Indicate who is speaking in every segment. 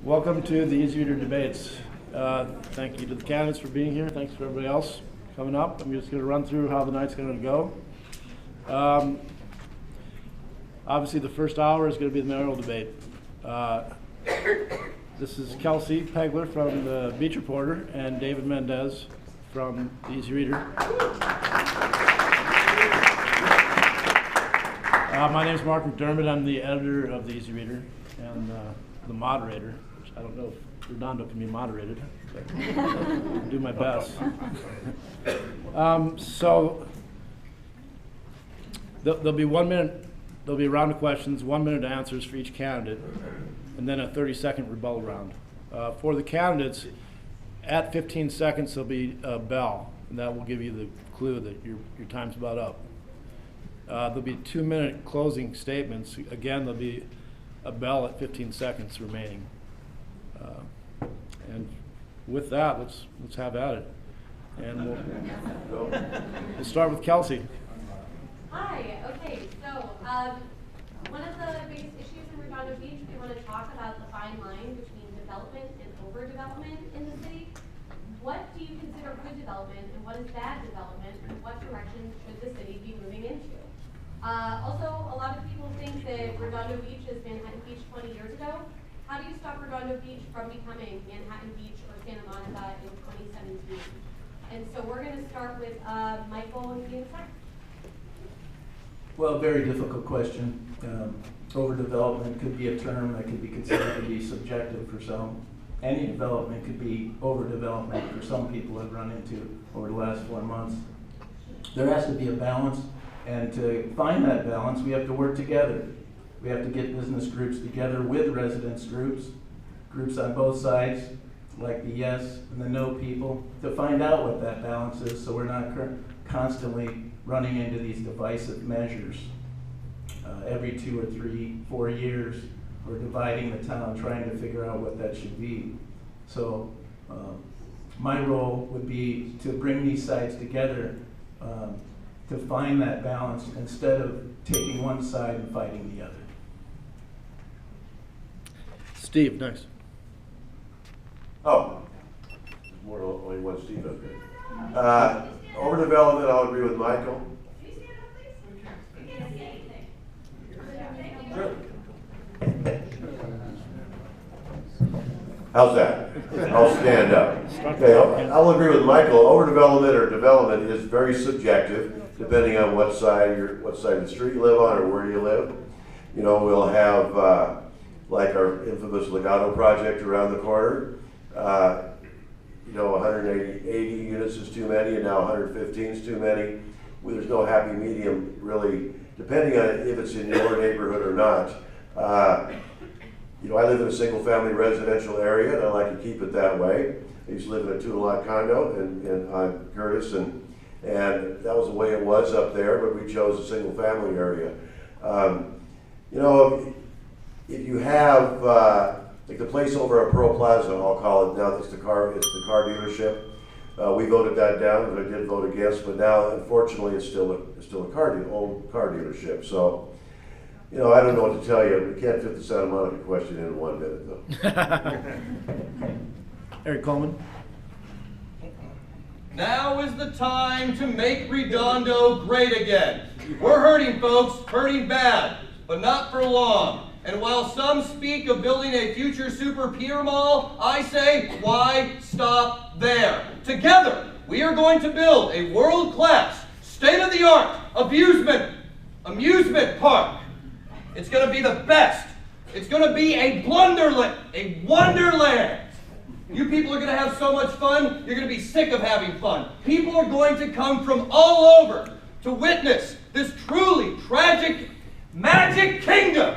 Speaker 1: Welcome to the Easy Reader debates. Thank you to the candidates for being here. Thanks for everybody else coming up. I'm just going to run through how the night's going to go. Obviously, the first hour is going to be the mayoral debate. This is Kelsey Pegler from the Beach Reporter and David Mendez from the Easy Reader. My name is Mark McDermott. I'm the editor of the Easy Reader and the moderator, which I don't know if Redondo can be moderated, but I'll do my best. So there'll be 1 minute, there'll be a round of questions, 1 minute answers for each candidate, and then a 30-second rebuttal round. For the candidates, at 15 seconds there'll be a bell, and that will give you the clue that your time's about up. There'll be 2-minute closing statements. Again, there'll be a bell at 15 seconds remaining. And with that, let's have at it. And we'll start with Kelsey.
Speaker 2: Hi. Okay. So one of the biggest issues in Redondo Beach, we want to talk about the fine line between development and overdevelopment in the city. What do you consider good development, and what is bad development, and what direction should the city be moving into? Also, a lot of people think that Redondo Beach is Manhattan Beach 20 years ago. How do you stop Redondo Beach from becoming Manhattan Beach or Santa Monica in 2017? And so we're going to start with Michael and Ian.
Speaker 3: Well, very difficult question. Overdevelopment could be a term that could be considered to be subjective for some. Any development could be overdevelopment for some people I've run into over the last 4 months. There has to be a balance, and to find that balance, we have to work together. We have to get business groups together with residents groups on both sides, like the yes and the no people, to find out what that balance is so we're not constantly running into these divisive measures. Every 2 or 3, 4 years, we're dividing the town, trying to figure out what that should be. So my role would be to bring these sides together to find that balance instead of taking one side and fighting the other.
Speaker 1: Steve, next.
Speaker 4: Oh, more than only one Steve up there. Overdevelopment, I'll agree with Michael. How's that? I'll stand up. Okay, I'll agree with Michael. Overdevelopment or development is very subjective, depending on what side of the street you live on or where you live. You know, we'll have like our infamous Legato project around the corner. 180 units is too many, and now 115 is too many. Well, there's no happy medium, really, depending on if it's in your neighborhood or not. I live in a single-family residential area, and I like to keep it that way. I used to live in a 2-lot condo on Curtis, and that was the way it was up there, but we chose a single-family area. If you have like the place over at Pearl Plaza, I'll call it now. It's the car dealership. We voted that down, but I did vote against. But now, unfortunately, it's still a old car dealership. So, I don't know what to tell you. We can't fit the Santa Monica question in 1 minute, though.
Speaker 1: Eric Coleman.
Speaker 5: Now is the time to make Redondo great again. We're hurting, folks, hurting bad, but not for long. And while some speak of building a future super pier mall, I say, why stop there? Together, we are going to build a world-class, state-of-the-art amusement park. It's going to be the best. It's going to be a wonderland. You people are going to have so much fun, you're going to be sick of having fun. People are going to come from all over to witness this truly tragic, magic kingdom.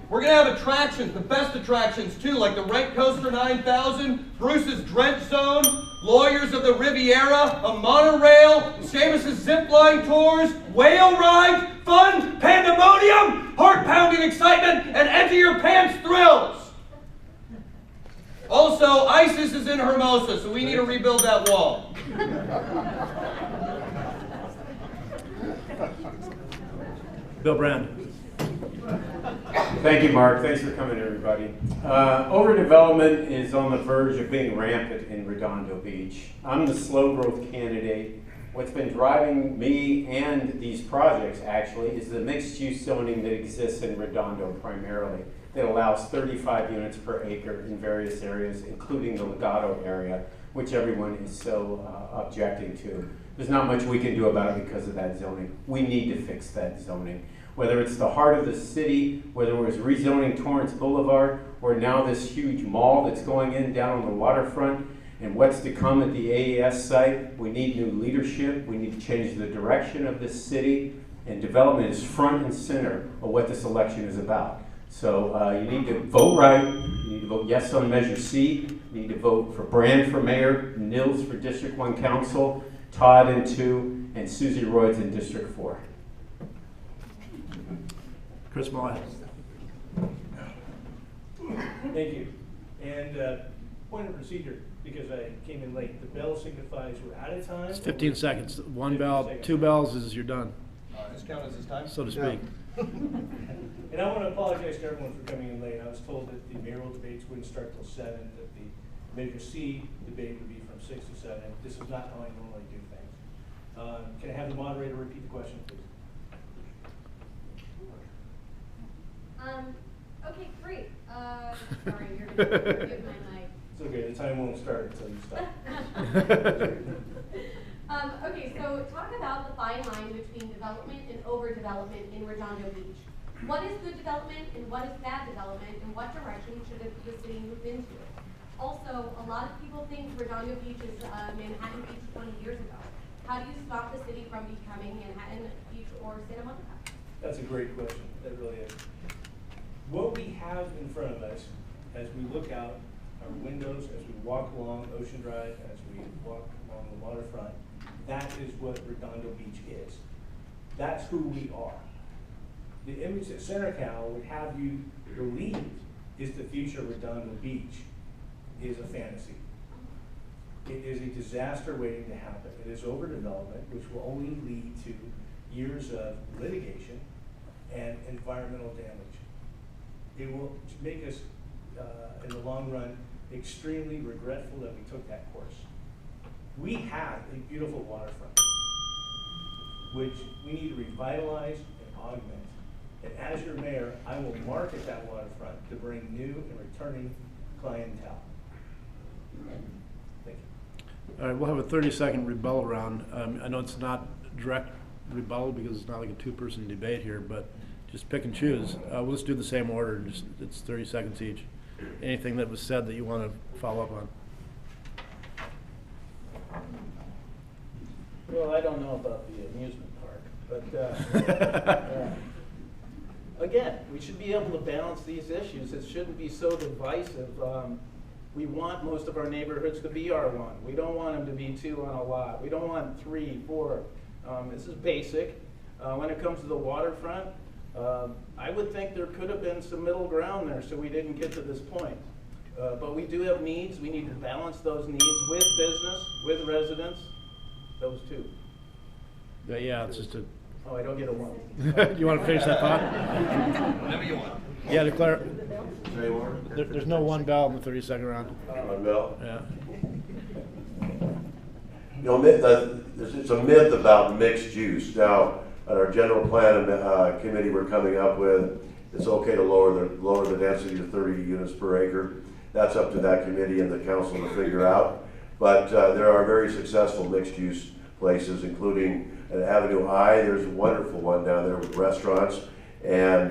Speaker 5: We're going to have attractions, the best attractions too, like the Rent Coaster 9000, Bruce's Drench Zone, Lawyers of the Riviera, a monorail, Seamus's zipline tours, whale ride, fun, pandemonium, heart-pounding excitement, and enter-your-pants thrills. Also, ISIS is in Hermosa, so we need to rebuild that wall.
Speaker 1: Bill Brand.
Speaker 6: Thank you, Mark. Thanks for coming, everybody. Overdevelopment is on the verge of being rampant in Redondo Beach. I'm the slow growth candidate. What's been driving me and these projects actually is the mixed use zoning that exists in Redondo primarily that allows 35 units per acre in various areas, including the Legato area, which everyone is so objecting to. There's not much we can do about it because of that zoning. We need to fix that zoning. Whether it's the heart of the city, whether it was rezoning Torrance Boulevard, or now this huge mall that's going in down on the waterfront, and what's to come at the AES site, we need new leadership. We need to change the direction of this city, and development is front and center of what this election is about. So you need to vote right. You need to vote yes on Measure C. You need to vote for Brand for mayor, Nils for District 1 council, Todd in 2, and Susie Royds in District 4.
Speaker 1: Chris Moy.
Speaker 7: Thank you. And point of procedure, because I came in late, the bell signifies we're out of time.
Speaker 1: It's 15 seconds. One
Speaker 7: 15
Speaker 1: bell,
Speaker 7: seconds.
Speaker 1: 2 bells is you're done,
Speaker 5: This count as his time?
Speaker 1: so to speak.
Speaker 7: And I want to apologize to everyone for coming in late. I was told that the mayoral debates wouldn't start till 7, that the Measure C debate would be from 6 to 7. This is not how I normally do things. Can I have the moderator repeat the question, please?
Speaker 2: Okay, great. Sorry, you're gonna give my mic.
Speaker 7: It's okay, the time won't start until you stop.
Speaker 2: Okay, so talk about the fine line between development and overdevelopment in Redondo Beach. What is good development and what is bad development, and what direction should the city move into? Also, a lot of people think Redondo Beach is Manhattan Beach 20 years ago. How do you stop the city from becoming Manhattan Beach or Santa Monica?
Speaker 7: That's a great question. That really is. What we have in front of us as we look out our windows, as we walk along Ocean Drive, as we walk along the waterfront, that is what Redondo Beach is. That's who we are. The image that Senator Cal would have you believe is the future of Redondo Beach is a fantasy. It is a disaster waiting to happen. It is overdevelopment, which will only lead to years of litigation and environmental damage. It will make us, in the long run, extremely regretful that we took that course. We have a beautiful waterfront, which we need to revitalize and augment. And as your mayor, I will market that waterfront to bring new and returning clientele. Thank you.
Speaker 1: All right, we'll have a 30-second rebuttal round. I know it's not direct rebuttal because it's not like a 2-person debate here, but just pick and choose. We'll just do the same order. It's 30 seconds each. Anything that was said that you want to follow up on?
Speaker 3: Well, I don't know about the amusement park, but again, we should be able to balance these issues. It shouldn't be so divisive. We want most of our neighborhoods to be R1. We don't want them to be 2 on a lot. We don't want 3, 4. This is basic. When it comes to the waterfront, I would think there could have been some middle ground there so we didn't get to this point. But we do have needs. We need to balance those needs with business, with residents. Those 2.
Speaker 1: Yeah, it's just a.
Speaker 3: Oh, I don't get a 1.
Speaker 1: You want to finish that thought?
Speaker 5: Whatever you want.
Speaker 1: Yeah, declare.
Speaker 4: Say more?
Speaker 1: There's no 1 bell in the 30-second round.
Speaker 4: One bell?
Speaker 1: Yeah.
Speaker 4: You know, it's a myth about mixed use. Now, at our general plan committee we're coming up with, it's okay to lower the density to 30 units per acre. That's up to that committee and the council to figure out. But there are very successful mixed use places, including at Avenue I. There's a wonderful one down there with restaurants. And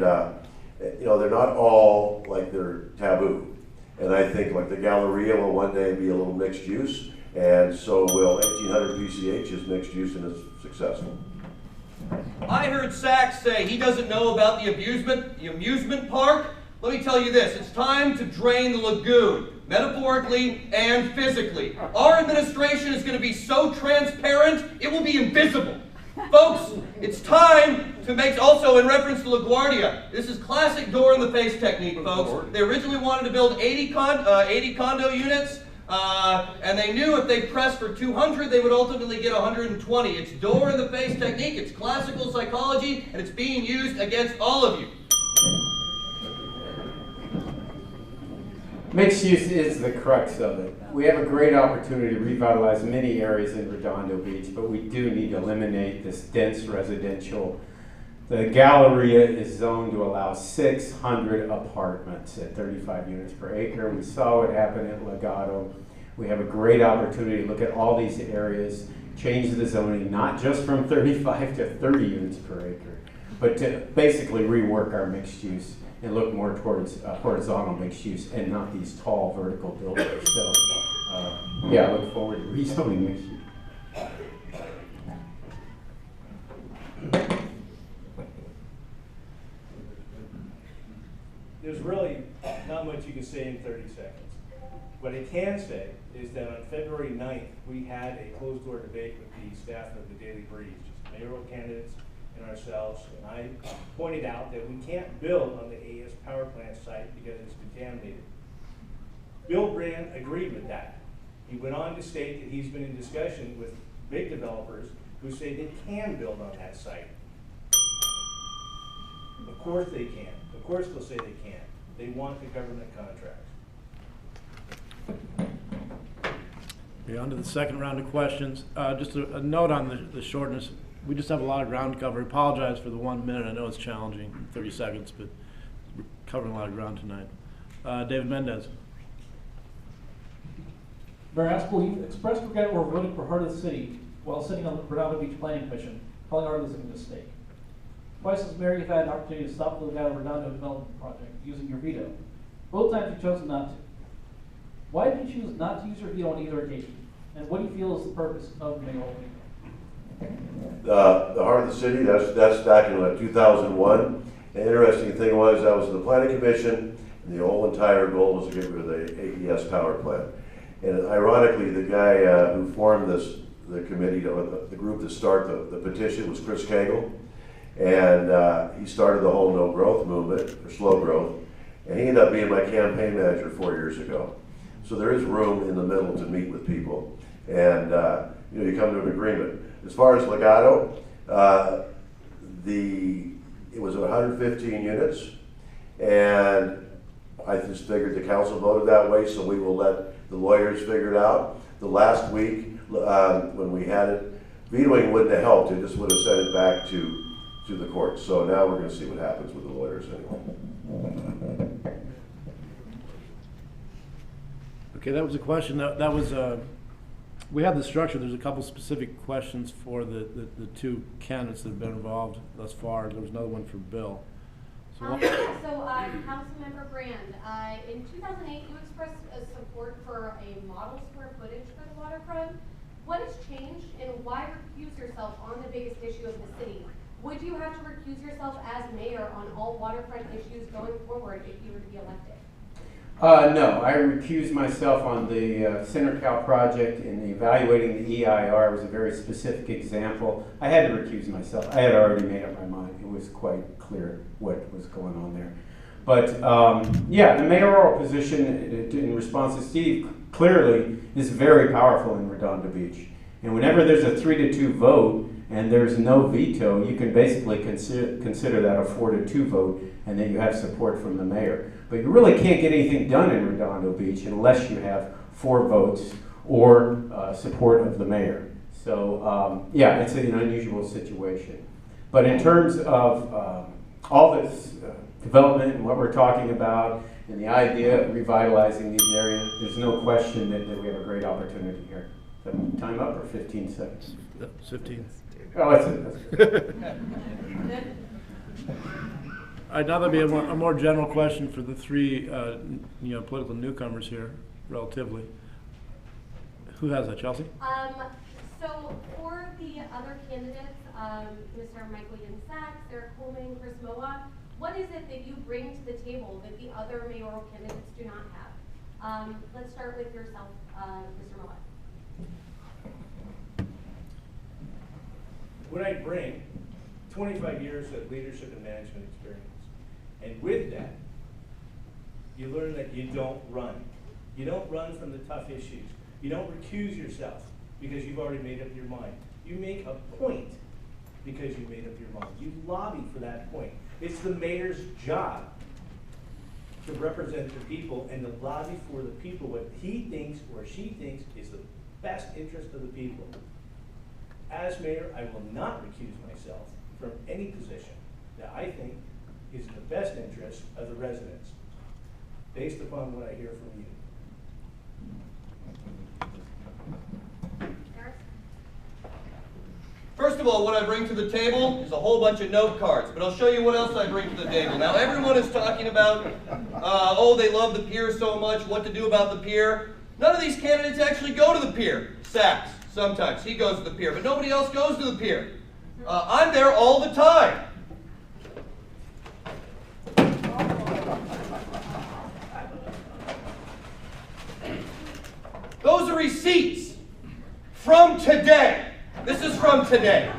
Speaker 4: you know, they're not all like they're taboo. And I think like the Galleria will one day be a little mixed use. And so will 1800 PCH is mixed use and it's successful.
Speaker 5: I heard Sachs say he doesn't know about the amusement park. Let me tell you this, it's time to drain the lagoon, metaphorically and physically. Our administration is going to be so transparent, it will be invisible. Folks, it's time to make, also in reference to LaGuardia, this is classic door-in-the-face technique, folks. They originally wanted to build 80 condo units, and they knew if they pressed for 200, they would ultimately get 120. It's door-in-the-face technique, it's classical psychology, and it's being used against all of you.
Speaker 6: Mixed use is the crux of it. We have a great opportunity to revitalize many areas in Redondo Beach, but we do need to eliminate this dense residential. The Galleria is zoned to allow 600 apartments at 35 units per acre. We saw what happened at Legato. We have a great opportunity to look at all these areas, change the zoning, not just from 35 to 30 units per acre, but to basically rework our mixed use and look more towards horizontal mixed use and not these tall vertical buildings. So, yeah, I look forward to rezoning mixed use.
Speaker 7: There's really not much you can say in 30 seconds. What I can say is that on February 9th, we had a closed-door debate with the staff of the Daily Breeze, just mayoral candidates and ourselves, and I pointed out that we can't build on the AES power plant site because it's contaminated. Bill Brand agreed with that. He went on to state that he's been in discussion with big developers who say they can build on that site. Of course they can. Of course they'll say they can. They want the government contracts.
Speaker 1: Okay, on to the second round of questions. Just a note on the shortness. We just have a lot of ground to cover. Apologize for the 1 minute. I know it's challenging, 30 seconds, but we're covering a lot of ground tonight. David Mendez.
Speaker 8: Mayor Aspel, you've expressed regret over voting for Heart of the City while sitting on the Redondo Beach Planning Commission, calling Heart of the City a mistake. Twice as Mayor, you've had an opportunity to stop the Legato Redondo development project using your veto. Both times you've chosen not to. Why did you choose not to use your veto on either occasion? And what do you feel is the purpose of mayoral veto?
Speaker 4: The Heart of the City, that's back in 2001. The interesting thing was that was the planning commission, and the whole entire goal was to get rid of the AES power plant. And ironically, the guy who formed the committee, the group that started the petition was Chris Cagle. And he started the whole no growth movement, or slow growth. And he ended up being my campaign manager 4 years ago. So there is room in the middle to meet with people. And you come to an agreement. As far as Legato, it was 115 units. And I just figured the council voted that way, so we will let the lawyers figure it out. The last week, when we had it, vetoing wouldn't have helped. It just would have sent it back to the courts. So now we're going to see what happens with the lawyers anyway.
Speaker 1: Okay, that was a question. That was, we had the structure. There's a couple specific questions for the two candidates that have been involved thus far. There was another one for Bill.
Speaker 2: Councilmember Brand, in 2008, you expressed support for a model square footage for the waterfront. What has changed, and why recuse yourself on the biggest issue of the city? Would you have to recuse yourself as mayor on all waterfront issues going forward if you were to be elected?
Speaker 6: No, I recused myself on the Center Cal project, and evaluating the EIR was a very specific example. I had to recuse myself. I had already made up my mind. It was quite clear what was going on there. But yeah, the mayoral position, in response to Steve, clearly is very powerful in Redondo Beach. And whenever there's a 3-2 vote and there's no veto, you can basically consider that a 4-2 vote, and then you have support from the mayor. But you really can't get anything done in Redondo Beach unless you have 4 votes or support of the mayor. So yeah, it's an unusual situation. But in terms of all this development and what we're talking about and the idea of revitalizing these areas, there's no question that we have a great opportunity here. So time up or 15 seconds?
Speaker 1: 15.
Speaker 6: Oh, that's it.
Speaker 1: All right, now there'll be a more general question for the three political newcomers here, relatively. Who has that, Chelsea?
Speaker 2: So for the other candidates, Mr. Michael Yansak, Sarah Coleman, Chris Moa, what is it that you bring to the table that the other mayoral candidates do not have? Let's start with yourself, Mr. Moa.
Speaker 7: What I bring, 25 years of leadership and management experience. And with that, you learn that you don't run. You don't run from the tough issues. You don't recuse yourself because you've already made up your mind. You make a point because you made up your mind. You lobby for that point. It's the mayor's job to represent the people and to lobby for the people what he thinks or she thinks is the best interest of the people. As mayor, I will not recuse myself from any position that I think is in the best interest of the residents, based upon what I hear from you.
Speaker 5: First of all, what I bring to the table is a whole bunch of note cards, but I'll show you what else I bring to the table. Now, everyone is talking about, oh, they love the pier so much, what to do about the pier. None of these candidates actually go to the pier. Sachs, sometimes, he goes to the pier, but nobody else goes to the pier. I'm there all the time. Those are receipts from today. This is from today.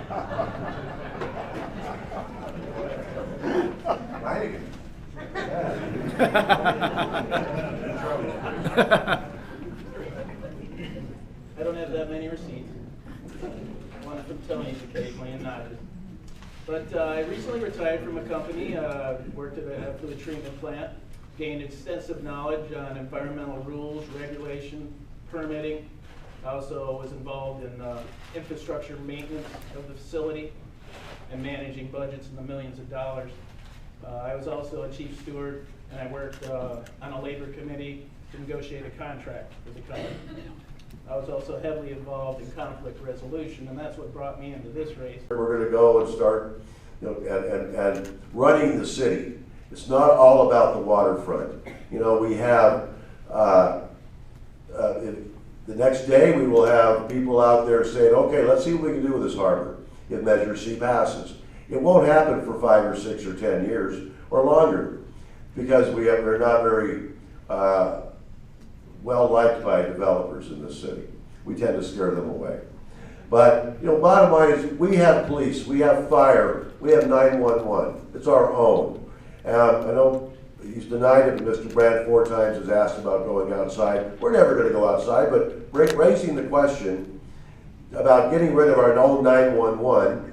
Speaker 3: I don't have that many receipts. One from Tony's occasionally and not. But I recently retired from a company, worked at a fluid treatment plant, gained extensive knowledge on environmental rules, regulation, permitting. I also was involved in infrastructure maintenance of the facility and managing budgets in the millions of dollars. I was also a chief steward, and I worked on a labor committee to negotiate a contract with the company. I was also heavily involved in conflict resolution, and that's what brought me into this race.
Speaker 4: We're going to go and start, you know, and running the city. It's not all about the waterfront. You know, we have, the next day we will have people out there saying, okay, let's see what we can do with this harbor if Measure C passes. It won't happen for 5 or 6 or 10 years or longer because we're not very well liked by developers in this city. We tend to scare them away. But, you know, bottom line is we have police, we have fire, we have 911. It's our own. I know he's denied it, and Mr. Brandt 4 times has asked about going outside. We're never going to go outside, but raising the question about getting rid of our own 911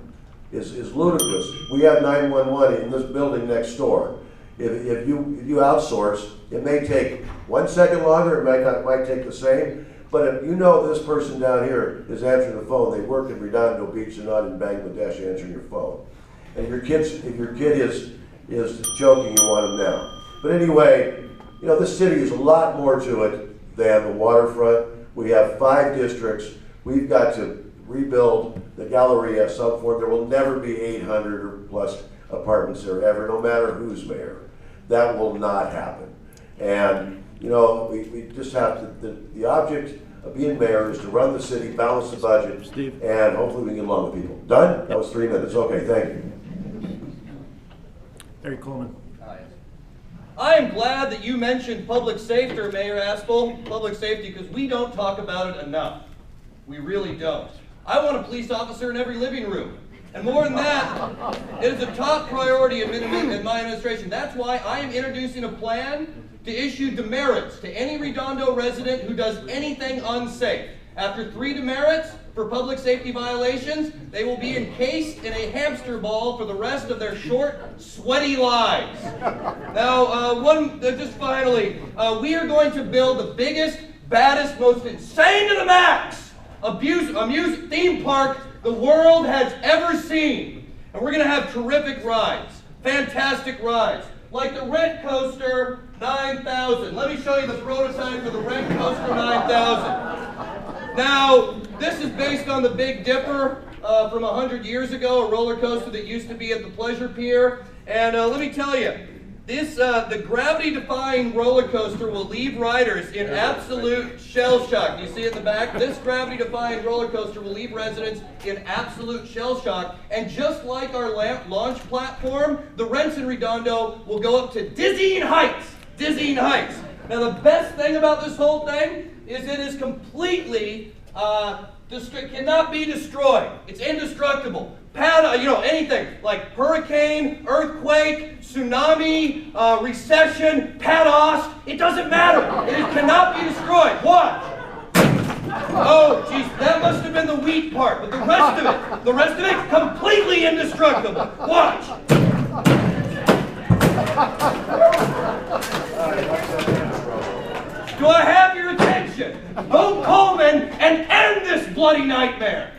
Speaker 4: is ludicrous. We have 911 in this building next door. If you outsource, it may take 1 second longer, it might take the same, but if you know this person down here is answering the phone, they work in Redondo Beach, they're not in Bangladesh answering your phone. And if your kid is joking, you want them now. But anyway, you know, this city is a lot more to it than the waterfront. We have 5 districts. We've got to rebuild the Galleria of some form. There will never be 800 or plus apartments there ever, no matter who's mayor. That will not happen. And, you know, we just have to, the object of being mayor is to run the city, balance the budget,
Speaker 1: Steve.
Speaker 4: And hopefully we can get along with people. Done? That was 3 minutes. Okay, thank you.
Speaker 1: Harry Coleman.
Speaker 5: I am glad that you mentioned public safety, Mayor Aspel, public safety, because we don't talk about it enough. We really don't. I want a police officer in every living room. And more than that, it is a top priority in my administration. That's why I am introducing a plan to issue demerits to any Redondo resident who does anything unsafe. After 3 demerits for public safety violations, they will be encased in a hamster ball for the rest of their short, sweaty lives. Now, just finally, we are going to build the biggest, baddest, most insane to the max amusement theme park the world has ever seen. And we're going to have terrific rides, fantastic rides, like the Rent Coaster 9000. Let me show you the prototype for the Rent Coaster 9000. Now, this is based on the Big Dipper from 100 years ago, a roller coaster that used to be at the Pleasure Pier. And let me tell you, the gravity-defying roller coaster will leave riders in absolute shell shock. You see it in the back? This gravity-defying roller coaster will leave residents in absolute shell shock. And just like our launch platform, the rents in Redondo will go up to dizzying heights. Dizzying heights. Now, the best thing about this whole thing is it is completely cannot be destroyed. It's indestructible. Anything like hurricane, earthquake, tsunami, recession, PADOS, it doesn't matter. It cannot be destroyed. Watch. Oh, geez, that must have been the wheat part, but the rest of it, completely indestructible. Watch. Do I have your attention? Vote Coleman and end this bloody nightmare.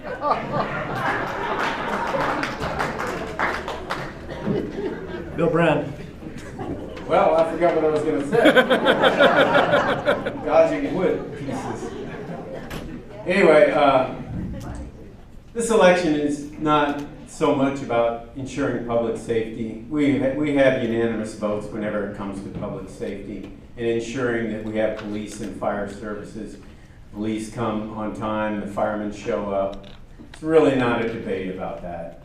Speaker 1: Bill Brand.
Speaker 6: Well, I forgot what I was going to say. Dodging wood pieces. Anyway, this election is not so much about ensuring public safety. We have unanimous votes whenever it comes to public safety and ensuring that we have police and fire services. Police come on time, the firemen show up. It's really not a debate about that.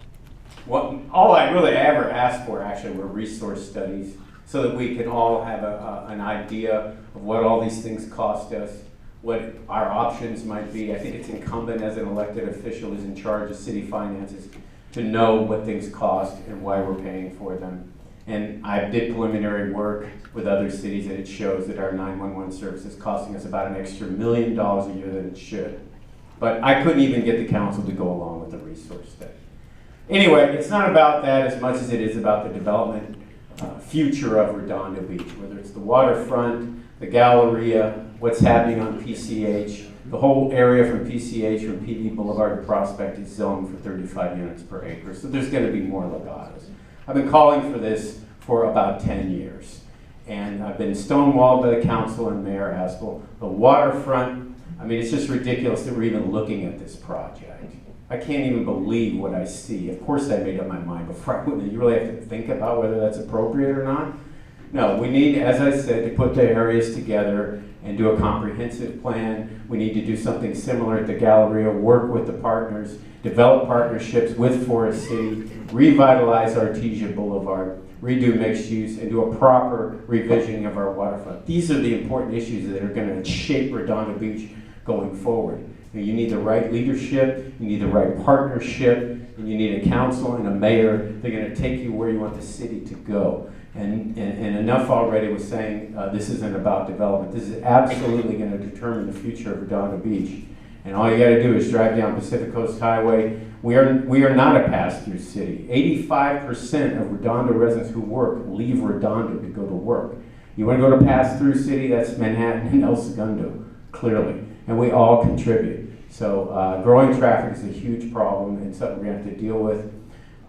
Speaker 6: All I really ever asked for actually were resource studies so that we can all have an idea of what all these things cost us, what our options might be. I think it's incumbent as an elected official who's in charge of city finances to know what things cost and why we're paying for them. And I did preliminary work with other cities and it shows that our 911 service is costing us about an extra $1 million a year than it should. But I couldn't even get the council to go along with the resource study. Anyway, it's not about that as much as it is about the development future of Redondo Beach, whether it's the waterfront, the Galleria, what's happening on PCH. The whole area from PCH, from PD Boulevard to Prospect is zoned for 35 units per acre, so there's going to be more legatos. I've been calling for this for about 10 years, and I've been stonewalled by the council and Mayor Aspel. The waterfront, I mean, it's just ridiculous that we're even looking at this project. I can't even believe what I see. Of course I made up my mind before I went. You really have to think about whether that's appropriate or not. No, we need, as I said, to put the areas together and do a comprehensive plan. We need to do something similar at the Galleria, work with the partners, develop partnerships with Forest City, revitalize Artesia Boulevard, redo mixed use, and do a proper revisioning of our waterfront. These are the important issues that are going to shape Redondo Beach going forward. You need the right leadership, you need the right partnership, and you need a council and a mayor. They're going to take you where you want the city to go. And enough already was saying this isn't about development. This is absolutely going to determine the future of Redondo Beach. And all you got to do is drive down Pacific Coast Highway. We are not a pass-through city. 85% of Redondo residents who work leave Redondo to go to work. You want to go to pass-through city? That's Manhattan and El Segundo, clearly. And we all contribute. So growing traffic is a huge problem and something we're going to have to deal with.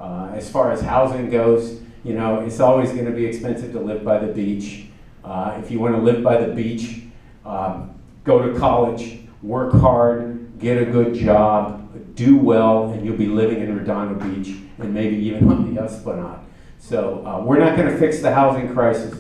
Speaker 6: As far as housing goes, you know, it's always going to be expensive to live by the beach. If you want to live by the beach, go to college, work hard, get a good job, do well, and you'll be living in Redondo Beach and maybe even on the Esplanade. So we're not going to fix the housing crisis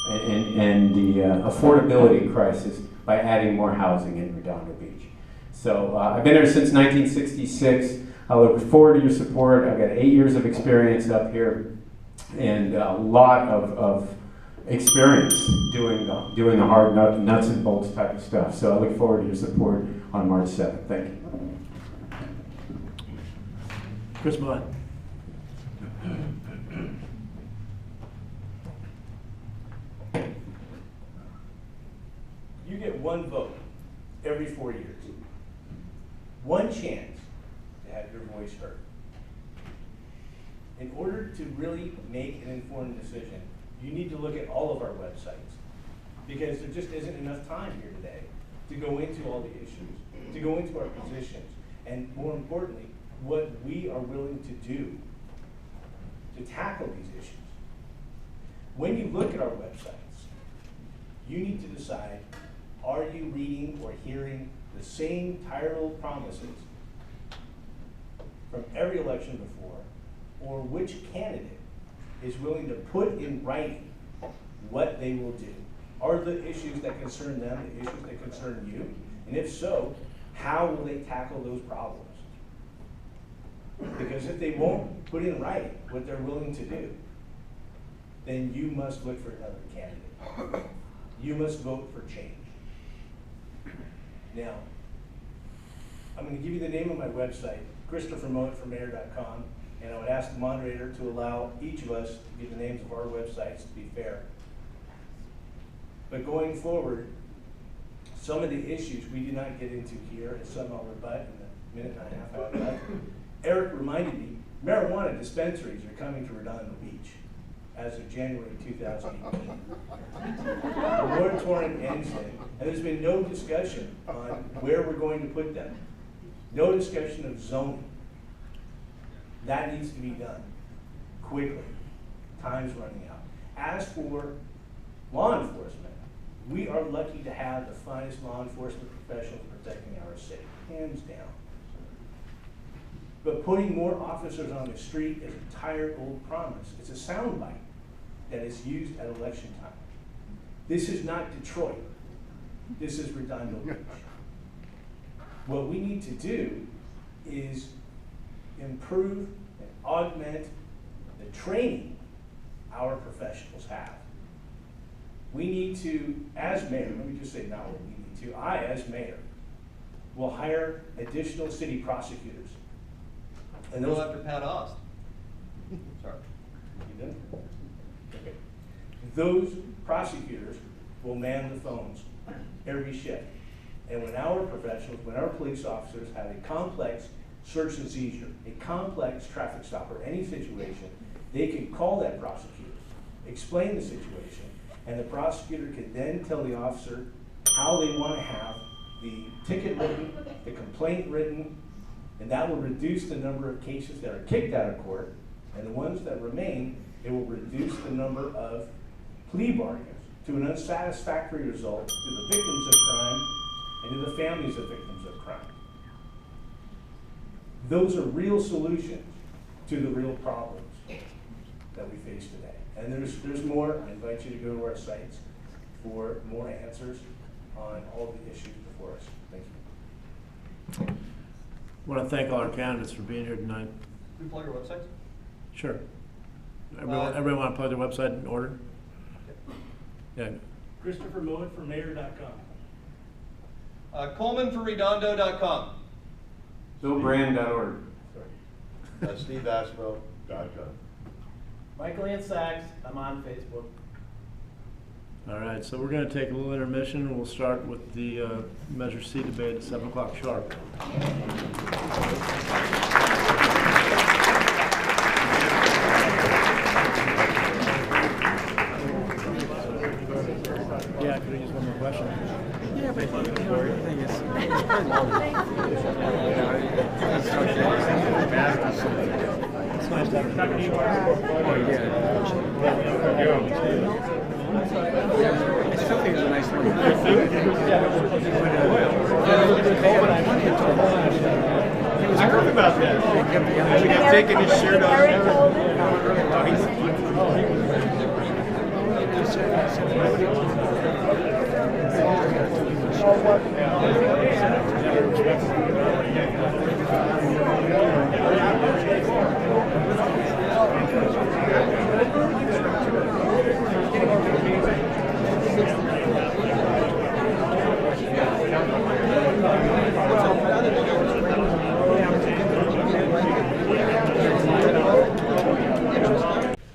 Speaker 6: and the affordability crisis by adding more housing in Redondo Beach. So I've been here since 1966. I look forward to your support. I've got 8 years of experience up here and a lot of experience doing the hard nuts and bolts type of stuff. So I look forward to your support on March 7th. Thank you.
Speaker 1: Chris Mudd.
Speaker 7: You get one vote every 4 years. One chance to have your voice heard. In order to really make an informed decision, you need to look at all of our websites, because there just isn't enough time here today to go into all the issues, to go into our positions, and more importantly, what we are willing to do to tackle these issues. When you look at our websites, you need to decide, are you reading or hearing the same tired old promises from every election before, or which candidate is willing to put in writing what they will do? Are the issues that concern them the issues that concern you? And if so, how will they tackle those problems? Because if they won't put in writing what they're willing to do, then you must look for another candidate. You must vote for change. Now, I'm going to give you the name of my website, ChristopherMoettForMayor.com, and I would ask the moderator to allow each of us to give the names of our websites to be fair. But going forward, some of the issues we did not get into here, and some I'll rebut in the minute and a half I have left. Eric reminded me, marijuana dispensaries are coming to Redondo Beach as of January 2018. The moratorium ends then, And there's been no discussion on where we're going to put them. No discussion of zoning. That needs to be done quickly. Time's running out. As for law enforcement, we are lucky to have the finest law enforcement professionals protecting our city, hands down. But putting more officers on the street is a tired old promise. It's a soundbite that is used at election time. This is not Detroit. This is Redondo Beach. What we need to do is improve and augment the training our professionals have. We need to, as mayor, let me just say not what we need to, I, as mayor, will hire additional city prosecutors.
Speaker 5: And they'll have to Pat Ost. Sorry.
Speaker 7: You done? Okay. Those prosecutors will man the phones every shift. And when our professionals, when our police officers have a complex search and seizure, a complex traffic stop, or any situation, they can call that prosecutor, explain the situation, and the prosecutor can then tell the officer how they want to have the ticket written, the complaint written, and that will reduce the number of cases that are kicked out of court, and the ones that remain, it will reduce the number of plea bargains to an unsatisfactory result to the victims of crime and to the families of victims of crime. Those are real solutions to the real problems that we face today. And there's more. I invite you to go to our sites for more answers on all the issues before us. Thank you.
Speaker 1: I want to thank all our candidates for being here tonight.
Speaker 5: Can we plug our websites?
Speaker 1: Sure. Everyone want to plug their website in order? Yeah.
Speaker 7: Christopher Mowat from Mayoral.com.
Speaker 5: Coleman for Redondo.com.
Speaker 6: BillBrand.org.
Speaker 4: SteveAsmo.com.
Speaker 9: Michael Ian Sachs, I'm on Facebook.
Speaker 1: All right, so we're going to take a little intermission, and we'll start with the Measure C debate at 7 o'clock sharp. Yeah, could I use one more question?
Speaker 10: Yeah, but you know, the thing is,
Speaker 1: It's nice to have you.
Speaker 10: I still think it's a nice one.
Speaker 9: I heard about that.
Speaker 10: We got taken his shirt off.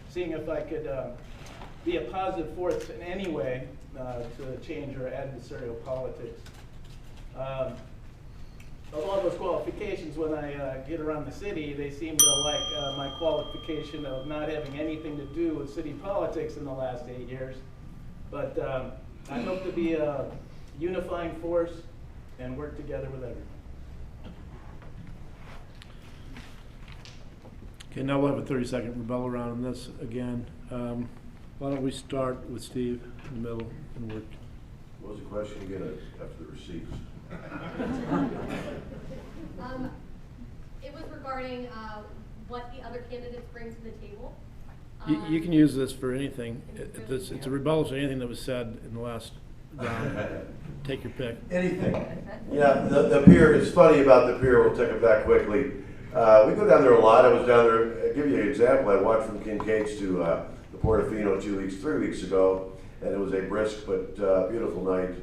Speaker 9: Seeing if I could be a positive force in any way to change our adversarial politics. Of all those qualifications, when I get around the city, they seem to like my qualification of not having anything to do with city politics in the last 8 years. But I hope to be a unifying force and work together with everyone.
Speaker 1: Okay, now we'll have a 30-second rebuttal round on this again. Why don't we start with Steve in the middle and work?
Speaker 4: What was the question again after the receipts?
Speaker 2: It was regarding what the other candidates bring to the table.
Speaker 1: You can use this for anything. It's a rebuttal to anything that was said in the last round. Take your pick.
Speaker 4: Anything. Yeah, the pier, it's funny about the pier, we'll take it back quickly. We go down there a lot. I was down there, I'll give you an example. I walked from Kincaid's to the Portofino 3 weeks ago, and it was a brisk but beautiful night.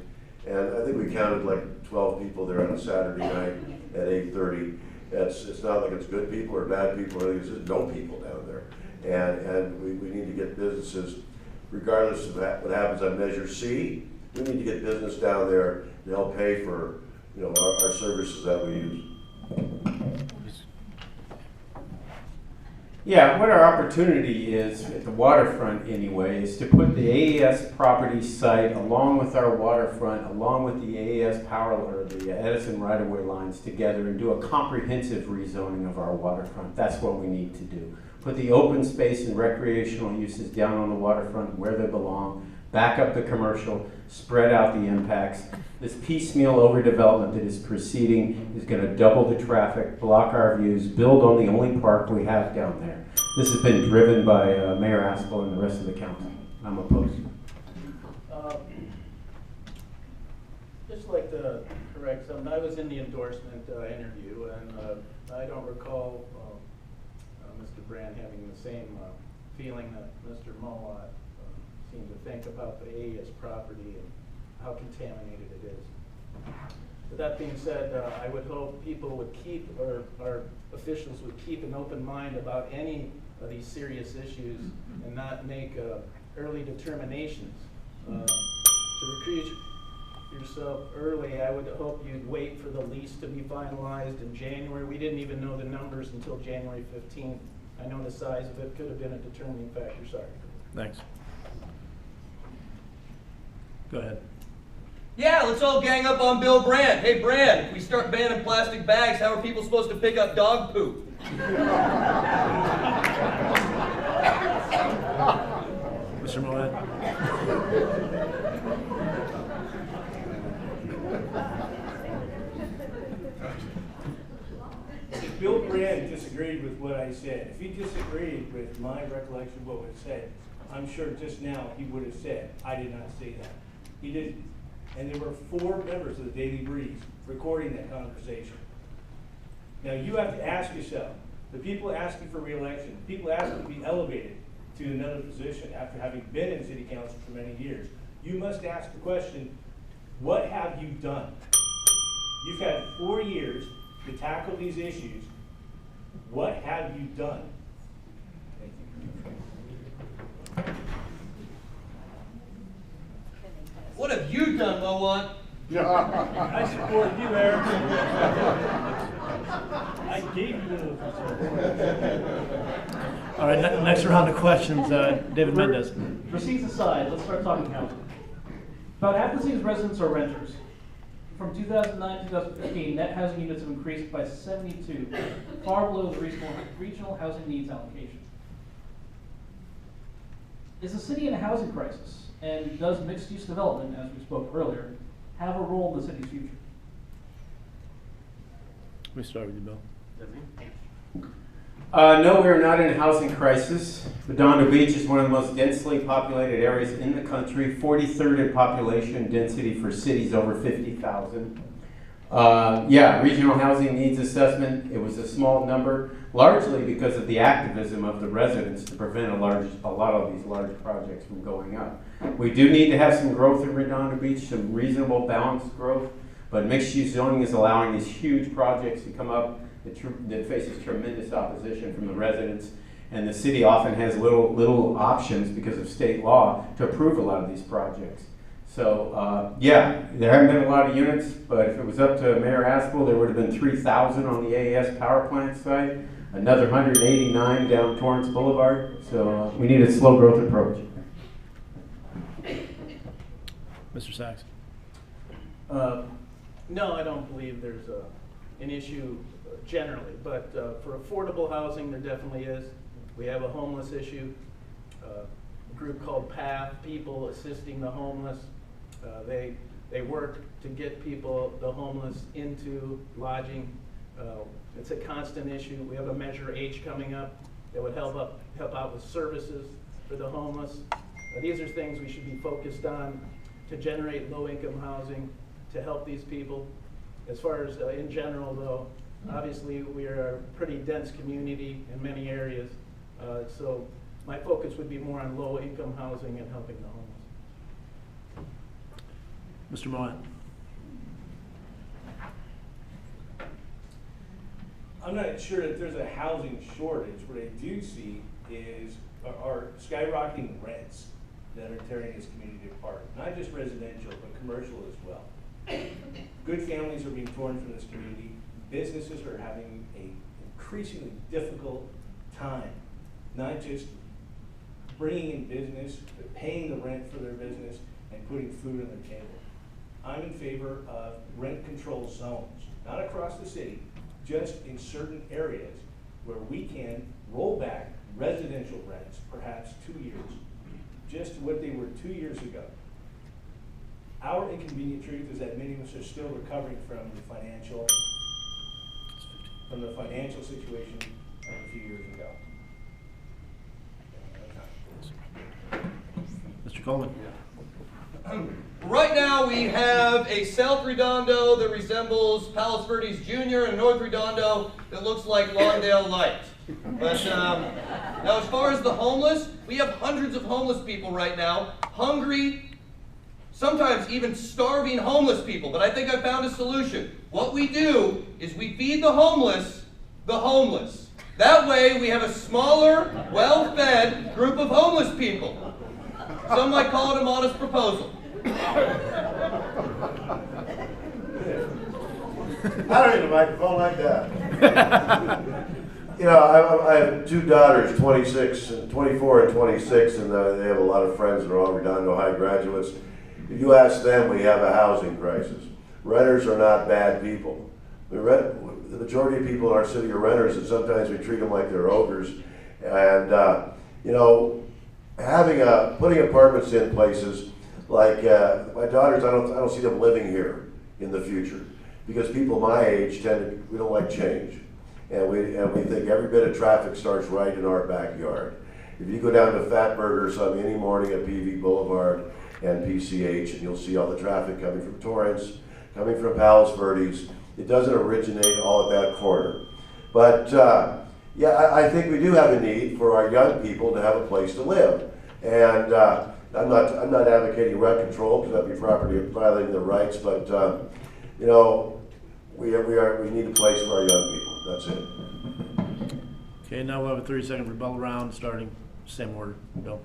Speaker 4: And I think we counted like 12 people there on a Saturday night at 8:30. It's not like it's good people or bad people, or it's just no people down there. And we need to get businesses, regardless of what happens on Measure C, we need to get business down there to help pay for, you know, our services that we use.
Speaker 6: Yeah, what our opportunity is, at the waterfront anyway, is to put the AES property site along with our waterfront, along with the AES power, or the Edison right-of-way lines together and do a comprehensive rezoning of our waterfront. That's what we need to do. Put the open space and recreational uses down on the waterfront where they belong, back up the commercial, spread out the impacts. This piecemeal overdevelopment that is proceeding is going to double the traffic, block our views, build on the only park we have down there. This has been driven by Mayor Aspel and the rest of the council. I'm opposed.
Speaker 9: Just like to correct something, I was in the endorsement interview, and I don't recall Mr. Brand having the same feeling that Mr. Mowat seemed to think about the AES property and how contaminated it is. With that being said, I would hope people would keep, or our officials would keep an open mind about any of these serious issues and not make early determinations. To recruit yourself early, I would hope you'd wait for the lease to be finalized in January. We didn't even know the numbers until January 15th. I know the size of it could have been a determining factor, sorry.
Speaker 1: Thanks. Go ahead.
Speaker 5: Yeah, let's all gang up on Bill Brand. Hey, Brand, if we start banning plastic bags, how are people supposed to pick up dog poop?
Speaker 1: Mr. Moed.
Speaker 7: If Bill Brand disagreed with what I said, if he disagreed with my recollection of what was said, I'm sure just now he would have said, I did not say that. He didn't. And there were 4 members of the Daily Breeze recording that conversation. Now you have to ask yourself, the people asking for re-election, people asking to be elevated to another position after having been in city council for many years, you must ask the question, what have you done? You've had 4 years to tackle these issues. What have you done? Thank you.
Speaker 5: What have you done, Mowat?
Speaker 7: I support you, Eric. I gave you those.
Speaker 1: All right, next round of questions, David Mendez.
Speaker 8: Receipts aside, let's start talking housing. About half the city's residents are renters. From 2009 to 2015, net housing units have increased by 72, far below the regional housing needs allocation. Is the city in a housing crisis? And does mixed-use development, as we spoke earlier, have a role in the city's future?
Speaker 1: Let me start with you, Bill.
Speaker 6: No, we are not in a housing crisis. Redondo Beach is one of the most densely populated areas in the country, 43rd in population density for cities over 50,000. Yeah, regional housing needs assessment, it was a small number, largely because of the activism of the residents to prevent a lot of these large projects from going up. We do need to have some growth in Redondo Beach, some reasonable balanced growth, but mixed-use zoning is allowing these huge projects to come up that faces tremendous opposition from the residents, and the city often has little options because of state law to approve a lot of these projects. So yeah, there haven't been a lot of units, but if it was up to Mayor Aspel, there would have been 3,000 on the AES power plant site, another 189 down Torrance Boulevard. So we need a slow growth approach.
Speaker 1: Mr. Sachs.
Speaker 9: No, I don't believe there's an issue generally, but for affordable housing, there definitely is. We have a homeless issue, a group called PATH, People Assisting the Homeless. They work to get the homeless into lodging. It's a constant issue. We have a Measure H coming up that would help out with services for the homeless. These are things we should be focused on to generate low-income housing to help these people. As far as in general, though, obviously we are a pretty dense community in many areas, so my focus would be more on low-income housing and helping the homeless.
Speaker 1: Mr. Moat.
Speaker 7: I'm not sure that there's a housing shortage. What I do see are skyrocketing rents that are tearing this community apart. Not just residential, but commercial as well. Good families are being torn from this community. Businesses are having an increasingly difficult time not just bringing in business, but paying the rent for their business and putting food on their table. I'm in favor of rent control zones, not across the city, just in certain areas where we can roll back residential rents, perhaps 2 years, just what they were 2 years ago. Our inconvenient truth is that many of us are still recovering from the financial situation of a few years ago.
Speaker 1: Mr. Coleman?
Speaker 5: Right now, we have a South Redondo that resembles Palos Verdes Jr. and North Redondo that looks like Lawndale Light. But now, as far as the homeless, we have hundreds of homeless people right now, hungry, sometimes even starving homeless people. But I think I found a solution. What we do is we feed the homeless. That way, we have a smaller, well-fed group of homeless people. Some might call it a modest proposal.
Speaker 4: I don't need a microphone like that. You know, I have two daughters, 24 and 26, and they have a lot of friends that are all Redondo High graduates. If you ask them, we have a housing crisis. Renters are not bad people. The majority of people in our city are renters, and sometimes we treat them like they're ogres. And, you know, putting apartments in places like my daughters, I don't see them living here in the future, because people my age we don't like change, and we think every bit of traffic starts right in our backyard. If you go down to Fatburger or something any morning at PV Boulevard and PCH, and you'll see all the traffic coming from Torrance, coming from Palos Verdes. It doesn't originate all at that corner, but yeah, I think we do have a need for our young people to have a place to live, and I'm not advocating rent control, because that'd be property violating their rights, but you know, we need a place for our young people. That's it.
Speaker 1: Okay, now we'll have a 30-second rebuttal round, starting same order. Bill.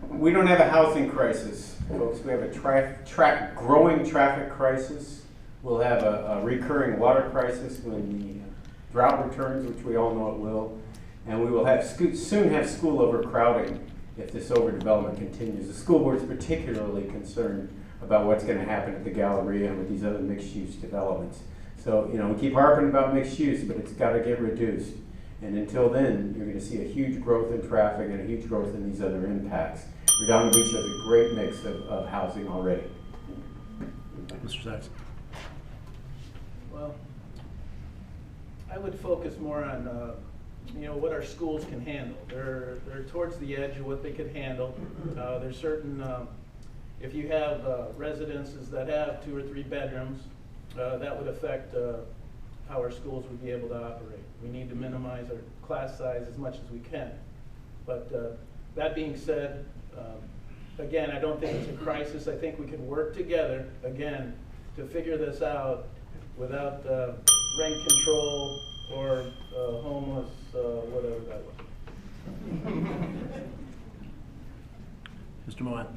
Speaker 6: We don't have a housing crisis, folks. We have a growing traffic crisis. We'll have a recurring water crisis when the drought returns, which we all know it will. And we will soon have school overcrowding if this overdevelopment continues. The school board is particularly concerned about what's going to happen at the Galleria and with these other mixed-use developments. So, you know, we keep harping about mixed use, but it's got to get reduced. And until then, you're going to see a huge growth in traffic and a huge growth in these other impacts. Redondo Beach has a great mix of housing already.
Speaker 1: Mr. Sachs.
Speaker 9: Well, I would focus more on, you know, what our schools can handle. They're towards the edge of what they could handle. There's certain, if you have residences that have 2 or 3 bedrooms, that would affect how our schools would be able to operate. We need to minimize our class size as much as we can. But that being said, again, I don't think it's a crisis. I think we can work together, again, to figure this out without rent control or homeless, whatever that was.
Speaker 1: Mr. Mohan.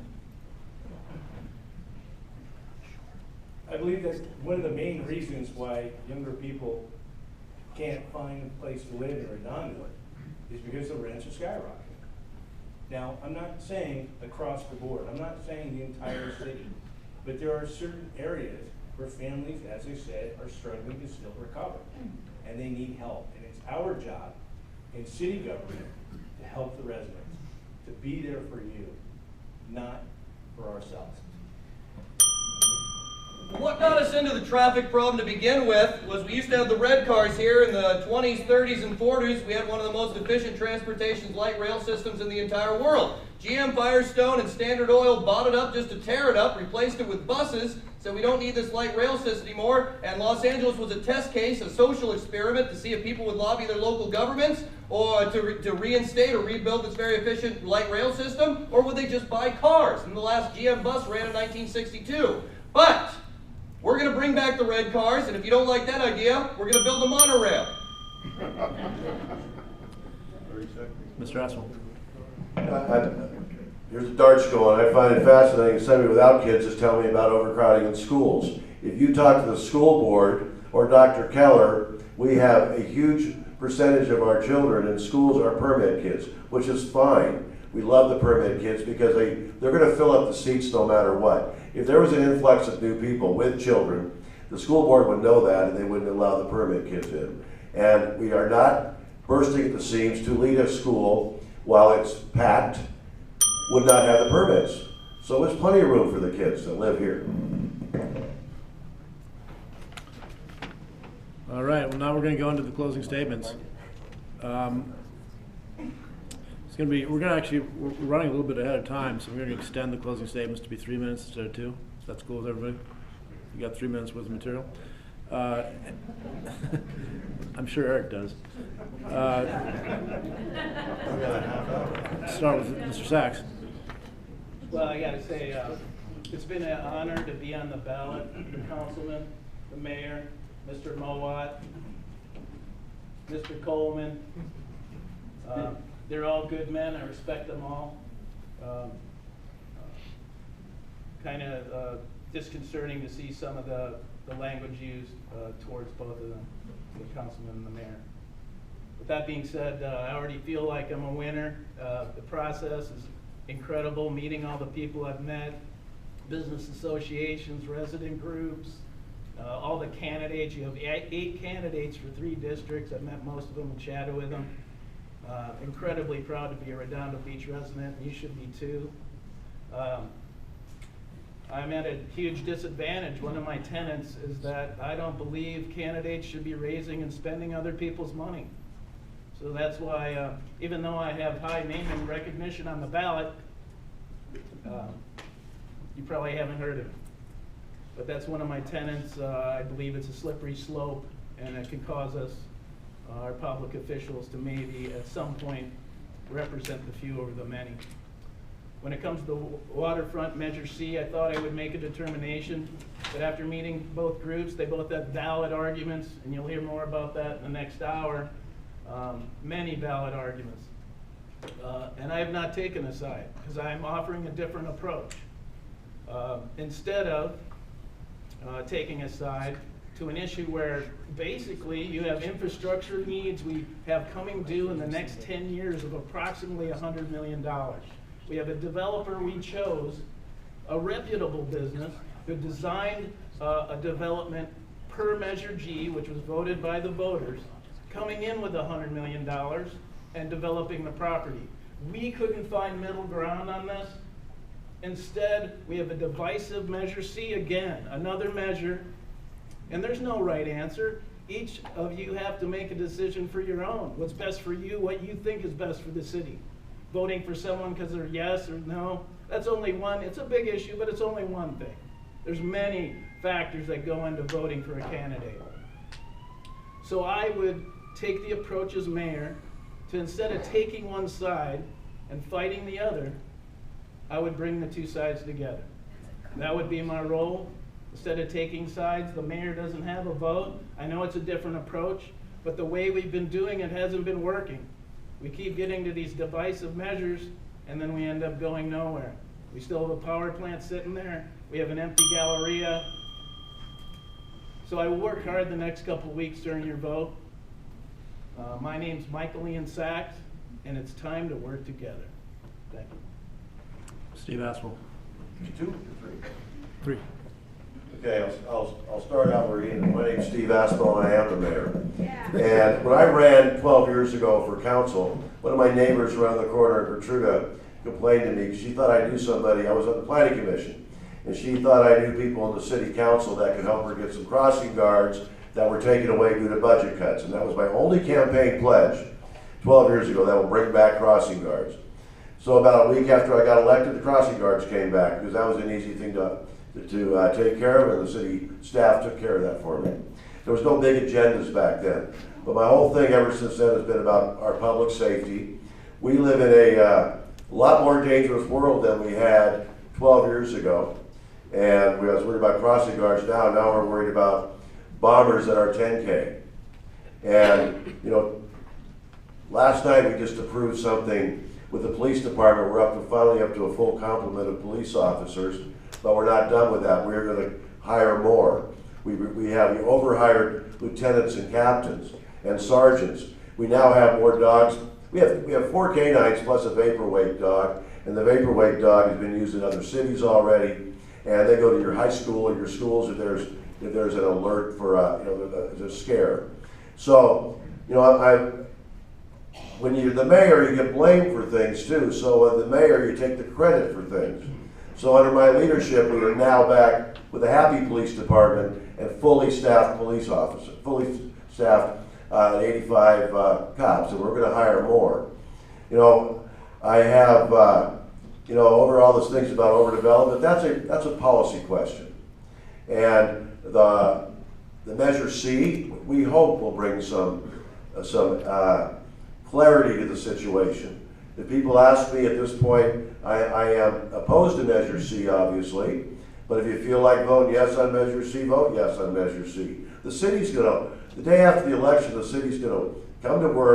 Speaker 7: I believe that's one of the main reasons why younger people can't find a place to live in Redondo is because the rents are skyrocketing. Now, I'm not saying across the board, I'm not saying the entire city, but there are certain areas where families, as I said, are struggling to still recover, and they need help. And it's our job in city government to help the residents, to be there for you, not for ourselves.
Speaker 5: What got us into the traffic problem to begin with was we used to have the red cars here in the 20s, 30s, and 40s. We had one of the most efficient transportation light rail systems in the entire world. GM, Firestone, and Standard Oil bought it up just to tear it up, replaced it with buses, so we don't need this light rail system anymore. And Los Angeles was a test case, a social experiment to see if people would lobby their local governments or to reinstate or rebuild this very efficient light rail system, or would they just buy cars? And the last GM bus ran in 1962. But we're going to bring back the red cars, and if you don't like that idea, we're going to build a monorail.
Speaker 1: Mr. Aswell.
Speaker 4: Here's the darts going. I find it fascinating. Somebody without kids is telling me about overcrowding in schools. If you talk to the school board or Dr. Keller, we have a huge percentage of our children in schools are permit kids, which is fine. We love the permit kids because they're going to fill up the seats no matter what. If there was an influx of new people with children, the school board would know that and they wouldn't allow the permit kids in. And we are not bursting at the seams to lead a school while it's packed, would not have the permits. So there's plenty of room for the kids that live here.
Speaker 1: All right, well, now we're going to go into the closing statements. It's going to be, we're running a little bit ahead of time, so we're going to extend the closing statements to be 3 minutes instead of 2. That's cool with everybody? You got 3 minutes worth of material? I'm sure Eric does. Start with Mr. Sachs.
Speaker 9: Well, I gotta say, it's been an honor to be on the ballot. The councilman, the mayor, Mr. Mowat, Mr. Coleman. They're all good men. I respect them all. Kind of disconcerting to see some of the language used towards both of them, the councilman and the mayor. With that being said, I already feel like I'm a winner. The process is incredible, meeting all the people I've met, business associations, resident groups, all the candidates. You have 8 candidates for 3 districts. I've met most of them and chatted with them. Incredibly proud to be a Redondo Beach resident. You should be too. I'm at a huge disadvantage. One of my tenets is that I don't believe candidates should be raising and spending other people's money. So that's why, even though I have high name and recognition on the ballot, you probably haven't heard of it. But that's one of my tenets. I believe it's a slippery slope, and it can cause us, our public officials, to maybe at some point represent the few over the many. When it comes to the waterfront Measure C, I thought I would make a determination, but after meeting both groups, they both had valid arguments, and you'll hear more about that in the next hour. Many valid arguments. And I have not taken a side, because I'm offering a different approach. Instead of taking a side to an issue where basically you have infrastructure needs we have coming due in the next 10 years of approximately $100 million. We have a developer we chose, a reputable business, who designed a development per Measure G, which was voted by the voters, coming in with $100 million and developing the property. We couldn't find middle ground on this. Instead, we have a divisive Measure C again, another measure, and there's no right answer. Each of you have to make a decision for your own. What's best for you, what you think is best for the city. Voting for someone because they're yes or no, that's only one. It's a big issue, but it's only one thing. There's many factors that go into voting for a candidate. So I would take the approach as mayor to, instead of taking one side and fighting the other, I would bring the 2 sides together. That would be my role. Instead of taking sides, the mayor doesn't have a vote. I know it's a different approach, but the way we've been doing it hasn't been working. We keep getting to these divisive measures, and then we end up going nowhere. We still have a power plant sitting there. We have an empty Galleria. So I will work hard the next couple of weeks during your vote. My name's Michael Ian Sachs, and it's time to work together. Thank you.
Speaker 1: Steve Aspel.
Speaker 4: 2 or 3?
Speaker 1: 3.
Speaker 4: Okay, I'll start out where Ian. My name's Steve Aspel, and I am the mayor. And when I ran 12 years ago for council, one of my neighbors around the corner, Gertruda, complained to me because she thought I knew somebody. I was on the planning commission, and she thought I knew people in the city council that could help her get some crossing guards that were taken away due to budget cuts. And that was my only campaign pledge 12 years ago, that will bring back crossing guards. So about a week after I got elected, the crossing guards came back, because that was an easy thing to take care of, and the city staff took care of that for me. There was no big agendas back then. But my whole thing ever since then has been about our public safety. We live in a lot more dangerous world than we had 12 years ago. And we was worried about crossing guards now. Now we're worried about bombers at our 10K. And, you know, last night we just approved something with the police department. We're finally up to a full complement of police officers, but we're not done with that. We're going to hire more. We have overhired lieutenants and captains and sergeants. We now have more dogs. We have 4 canines plus a vaporweight dog, and the vaporweight dog has been used in other cities already. And they go to your high school or your schools if there's an alert for there's a scare. So when you're the mayor, you get blamed for things too. So as the mayor, you take the credit for things. So under my leadership, we are now back with a happy police department and fully staffed police officers, fully staffed 85 cops, and we're going to hire more. I have, over all those things about overdevelopment, that's a policy question. And the Measure C, we hope will bring some clarity to the situation. If people ask me at this point, I am opposed to Measure C, obviously, but if you feel like voting yes on Measure C, vote yes on Measure C. The day after the election, the city's gonna come to work